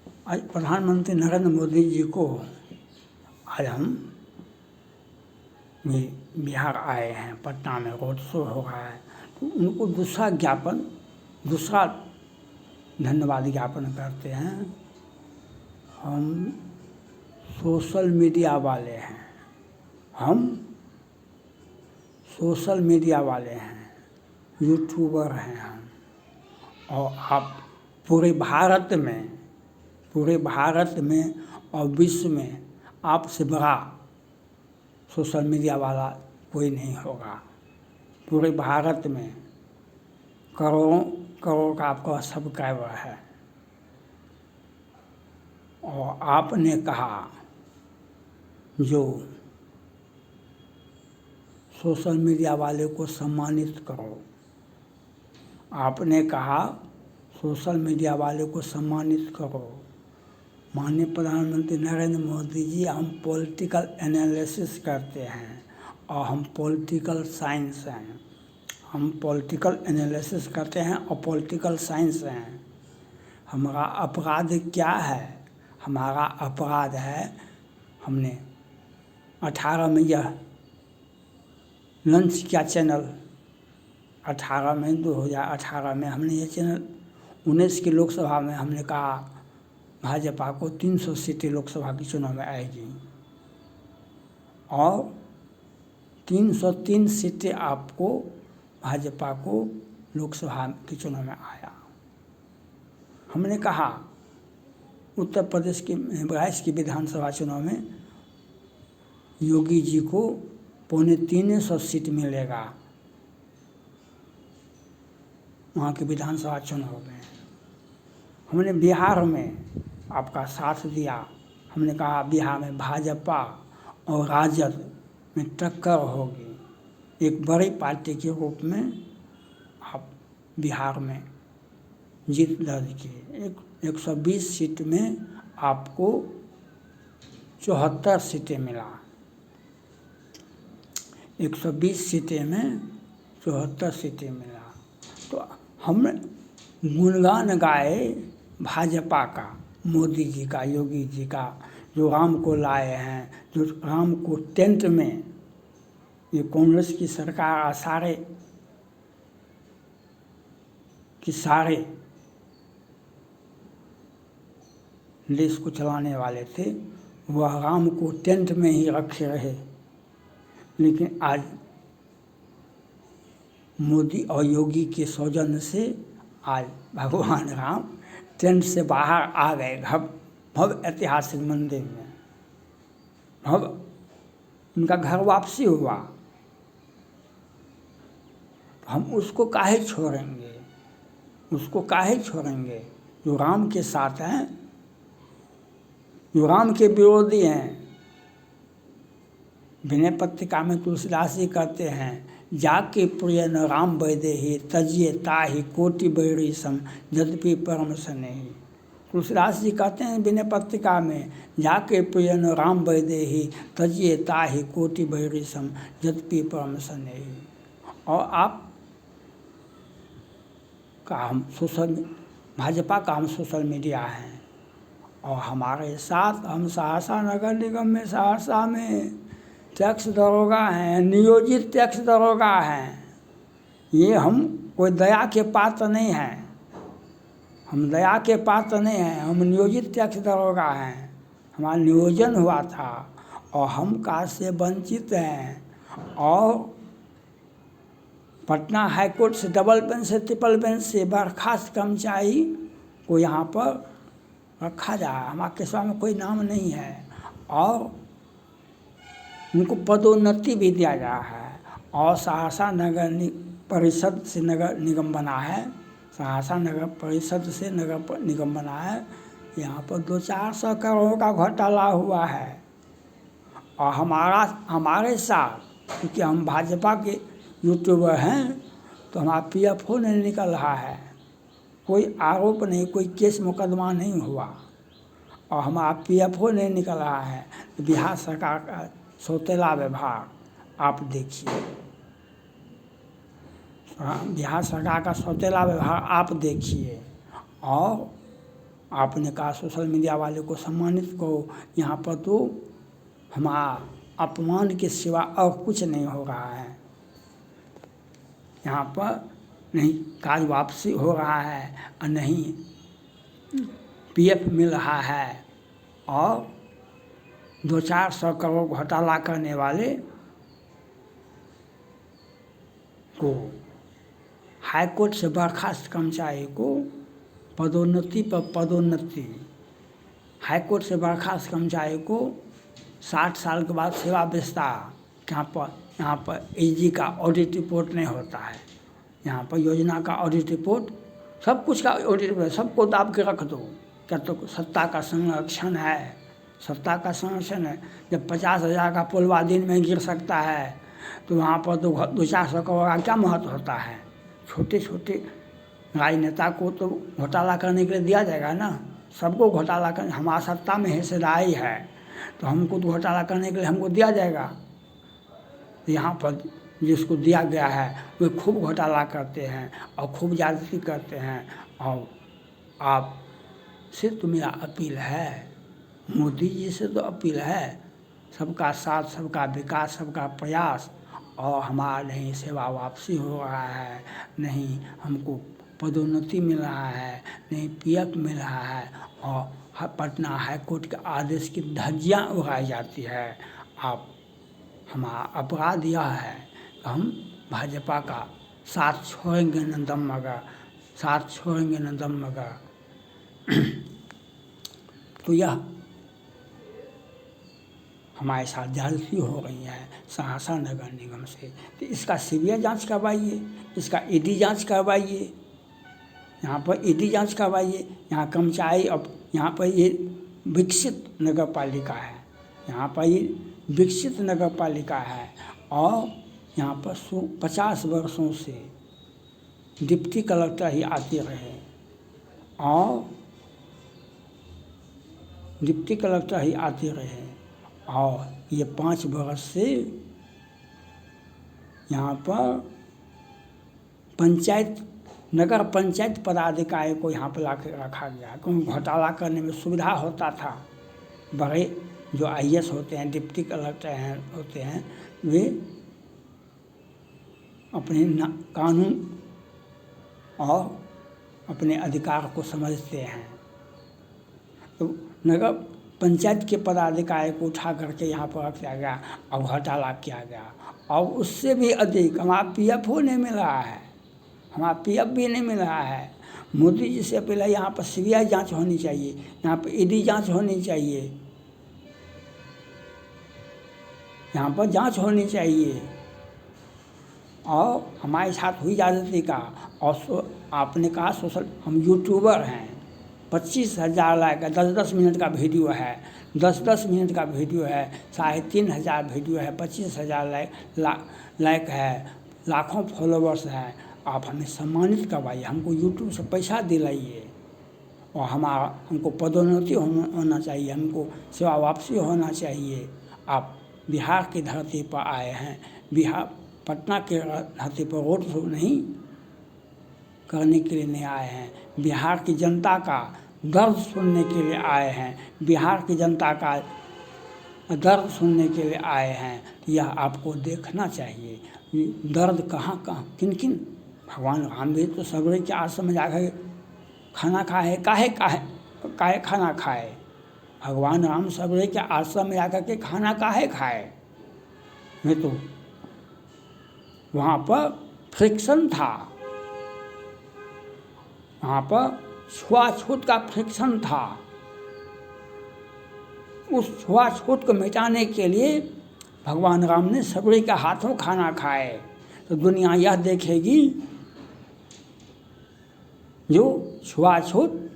आज प्रधानमंत्री नरेंद्र मोदी जी को आज हम बिहार आए हैं, पटना में रोड शो हो रहा है, तो उनको दूसरा धन्यवाद ज्ञापन करते हैं। हम सोशल मीडिया वाले हैं, यूट्यूबर हैं हम, और आप पूरे भारत में और विश्व में आपसे बड़ा सोशल मीडिया वाला कोई नहीं होगा। पूरे भारत में करोड़ों का आपका सब्सक्राइबर है। और आपने कहा जो सोशल मीडिया वाले को सम्मानित करो, आपने कहा सोशल मीडिया वाले को सम्मानित करो। माननीय प्रधानमंत्री नरेंद्र मोदी जी, हम पॉलिटिकल एनालिसिस करते हैं और हम पॉलिटिकल साइंस हैं। हम पॉलिटिकल एनालिसिस करते हैं और पॉलिटिकल साइंस हैं। हमारा अपराध क्या है? हमारा अपराध है हमने 18 में यह लॉन्च किया चैनल। 2018 में हमने ये चैनल 19 की लोकसभा में हमने कहा भाजपा को 300 सीटें लोकसभा के चुनाव में आएगी और 303 सीटें आपको भाजपा को लोकसभा के चुनाव में आया। हमने कहा उत्तर प्रदेश के 22 की विधानसभा चुनाव में योगी जी को 350 सीट मिलेगा वहाँ के विधानसभा चुनाव में। हमने बिहार में आपका साथ दिया। हमने कहा बिहार में भाजपा और राजद में टक्कर होगी। एक बड़ी पार्टी के रूप में आप बिहार में जीत दर्ज किए। 120 सीट में आपको 74 सीटें मिला। 120 सीटें में 74 सीटें मिला। तो हमने गुणगान गाए भाजपा का, मोदी जी का, योगी जी का, जो राम को लाए हैं, जो राम को टेंट में, ये कांग्रेस की सरकार सारे देश को चलाने वाले थे, वह राम को टेंट में ही रखे रहे। लेकिन आज मोदी और योगी के सौजन्य से आज भगवान राम टेंट से बाहर आ गए भव्य ऐतिहासिक मंदिर में। उनका घर वापसी हुआ। हम उसको काहे छोड़ेंगे? जो राम के साथ हैं, जो राम के विरोधी हैं। विनय पत्रिका में तुलसीदास जी कहते हैं, जाके प्रिय न राम वैदेही तजिए ताहि कोटि बैरी सम यद्यपि परम स्नेही। तुलसीदास जी कहते हैं विनय पत्रिका में, जाके प्रिय न राम वैदेही तजिए ताहि कोटि बैरी सम यद्यपि परम स्नेही। और आप का हम भाजपा का हम सोशल मीडिया हैं। और हमारे साथ हम सहरसा नगर निगम में, सहरसा में टैक्स दरोगा हैं, नियोजित टैक्स दरोगा हैं। ये हम कोई दया के पात्र नहीं हैं। हम दया के पात्र नहीं हैं, हम नियोजित टैक्स दरोगा हैं। हमारा नियोजन हुआ था और हम कार्य से वंचित हैं। और पटना हाई कोर्ट से डबल बेंच से ट्रिपल बेंच से बर्खास्त कर्मचारी को यहाँ पर रखा जाए। हमारे केसवा में कोई नाम नहीं है और उनको पदोन्नति भी दिया गया है। और सहरसा नगर परिषद से नगर निगम बना है। सहरसा नगर परिषद से नगर निगम बना है। यहाँ पर 200-400 करोड़ का घोटाला हुआ है। और हमारे साथ, क्योंकि हम भाजपा के यूट्यूबर हैं, तो हमारा PFO नहीं निकल रहा है। कोई आरोप नहीं, कोई केस मुकदमा नहीं हुआ और हमारा PFO नहीं निकल रहा है। तो बिहार सरकार का सौतेला विभाग आप देखिए, बिहार सरकार का सौतेला विभाग आप देखिए। और आपने कहा सोशल मीडिया वाले को सम्मानित करो, यहाँ पर तो हमारा अपमान के सिवा और कुछ नहीं हो रहा है। यहाँ पर नहीं कार्य वापसी हो रहा है और नहीं पीएफ मिल रहा है, और 200-400 करोड़ घोटाला करने वाले को हाईकोर्ट से बर्खास्त कर्मचारी को पदोन्नति पर पदोन्नति, हाईकोर्ट से बर्खास्त कर्मचारी को 60 साल के बाद सेवा विस्तार। यहाँ पर एजी का ऑडिट रिपोर्ट नहीं होता है, यहाँ पर योजना का ऑडिट रिपोर्ट, सब कुछ का ऑडिट रिपोर्ट, सबको दाब के रख दो। क्या तो सत्ता का संरक्षण है, सत्ता का संरक्षण है। जब 50,000 का पुलवा दिन में गिर सकता है तो वहाँ पर तो 200-400 करोड़ का क्या महत्व होता है। छोटे छोटे राजनेता को तो घोटाला करने के लिए दिया जाएगा ना, सबको घोटाला करने, हमारा सत्ता में हिस्सेदारी है तो हमको तो घोटाला करने के लिए हमको दिया जाएगा। यहाँ पर जिसको दिया गया है वे खूब घोटाला करते हैं और खूब ज्यादती करते हैं। और आप से तो मेरा अपील है, मोदी जी से तो अपील है, सबका साथ, सबका विकास, सबका प्रयास, और हमारा नहीं सेवा वापसी हो रहा है, नहीं हमको पदोन्नति मिल रहा है, नहीं पीएफ मिल रहा है, और पटना हाईकोर्ट के आदेश की धज्जियाँ उड़ाई जाती है। आप हमारा अपराध यह है कि हम भाजपा का साथ छोड़ेंगे न दम मगर, साथ छोड़ेंगे न दम मगर। तो यह हमारे साथ ज्यादती हो रही है सहरसा नगर निगम से, तो इसका सीबीआई जांच करवाइए, इसका ईडी जांच करवाइए, यहाँ पर ईडी जांच करवाइए। यहाँ कर्मचारी, अब यहाँ पर ये विकसित नगर पालिका है, यहाँ पर ये विकसित नगर पालिका है, और यहाँ पर 50 वर्षों से डिप्टी कलेक्टर ही आते रहे, और डिप्टी कलेक्टर ही आते रहे, और ये 5 वर्ष से यहाँ पर पंचायत, नगर पंचायत पदाधिकारी को यहाँ पर ला के रखा गया, क्योंकि घोटाला करने में सुविधा होता था। बड़े जो आईएएस होते हैं, डिप्टी कलेक्टर हैं होते हैं, वे अपने कानून और अपने अधिकार को समझते हैं। तो नगर पंचायत के पदाधिकारी को उठा करके यहाँ पर रखा गया और घोटाला किया गया, और उससे भी अधिक हमारा पीएफ नहीं मिल रहा है, हमारा पीएफ भी नहीं मिल रहा है। मोदी जी से पहले यहाँ पर सीबीआई जांच होनी चाहिए, यहाँ पर ईडी जांच होनी चाहिए, यहाँ पर जांच होनी चाहिए। और हमारे साथ हुई ज्यादती का, और आपने कहा सोशल, हम यूट्यूबर हैं, 25,000 लाइक है, 10-10 मिनट का वीडियो है, 10-10 मिनट का वीडियो है, 3,500 वीडियो है, 25,000 लाइक है, लाखों फॉलोवर्स हैं। आप हमें सम्मानित करवाइए, हमको यूट्यूब से पैसा दिलाइए, और हमको पदोन्नति होना चाहिए, हमको सेवा वापसी होना चाहिए। आप बिहार की धरती पर आए हैं, बिहार पटना के धरती पर रोड शो नहीं करने के लिए नहीं आए हैं, बिहार की जनता का दर्द सुनने के लिए आए हैं, बिहार की जनता का दर्द सुनने के लिए आए हैं। यह आपको देखना चाहिए दर्द कहाँ कहाँ किन किन। भगवान राम भी तो सबरे के आश्रम में जाकर खाना खाए, काहे खाना खाए। भगवान राम सबरे के आश्रम में जाकर के खाना काहे खाए। मैं तो वहाँ पर फ्रिक्शन था, वहाँ पर छुआछूत का फ्रिक्शन था। उस छुआछूत को मिटाने के लिए भगवान राम ने सबरे के हाथों खाना खाए। तो दुनिया यह देखेगी जो छुआछूत,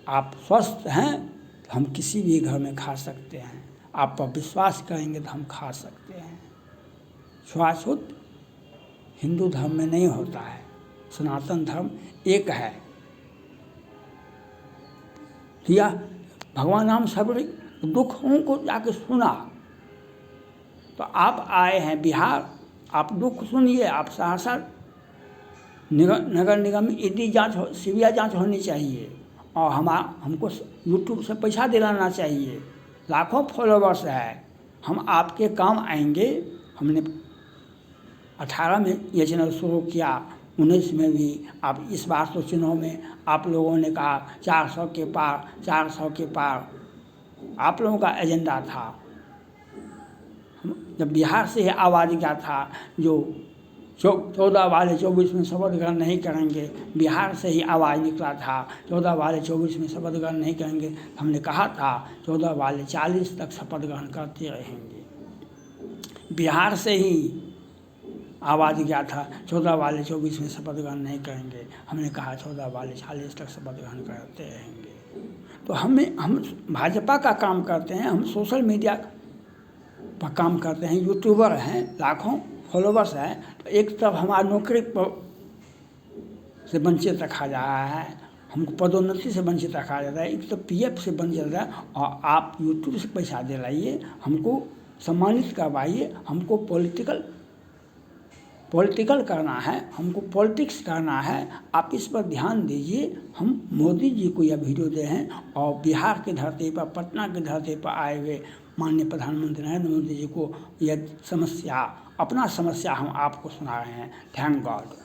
आप स्वस्थ हैं तो हम किसी भी घर में खा सकते हैं, आप पर विश्वास करेंगे तो हम खा सकते हैं। छुआछूत हिंदू धर्म में नहीं होता है, सनातन धर्म एक है। या भगवान राम सबरे दुखों को जाके सुना, तो आप आए हैं बिहार, आप दुख सुनिए। आप सहरसा नगर निगम में ईडी जांच, सीबीआई जांच होनी चाहिए, और हमको यूट्यूब से पैसा दिलाना चाहिए। लाखों फॉलोवर्स है, हम आपके काम आएंगे। हमने 18 में ये चैनल शुरू किया, 19 में भी। अब इस बार तो चुनाव में आप लोगों ने कहा 400 के पार, 400 के पार आप लोगों का एजेंडा था। जब बिहार से आवाज़ गया था जो 14 वाले 24 में शपथ ग्रहण नहीं करेंगे, बिहार से ही आवाज़ निकला था 14 वाले 24 में शपथ ग्रहण नहीं करेंगे। हमने कहा था 14 वाले 40 तक शपथ ग्रहण करते रहेंगे। बिहार से ही आवाज़ गया था 14 वाले 24 में शपथ ग्रहण नहीं करेंगे। हमने कहा 14 वाले 40 तक शपथ ग्रहण करते रहेंगे। तो हम भाजपा का काम करते हैं, हम सोशल मीडिया पर काम करते हैं, यूट्यूबर हैं, लाखों फॉलोवर्स हैं। तो एक तरफ हमारा नौकरी से वंचित रखा जा रहा है, हमको पदोन्नति से वंचित रखा जाता है, एक तो पीएफ से वंचित रहा है। और आप यूट्यूब से पैसा दिलाइए, हमको सम्मानित करवाइए, हमको पॉलिटिकल करना है, हमको पॉलिटिक्स करना है। आप इस पर ध्यान दीजिए। हम मोदी जी को यह वीडियो दे हैं और बिहार की धरती पर, पटना की धरती पर आए हुए माननीय प्रधानमंत्री नरेंद्र मोदी जी को यह समस्या, अपना समस्या हम आपको सुना रहे हैं। Thank God.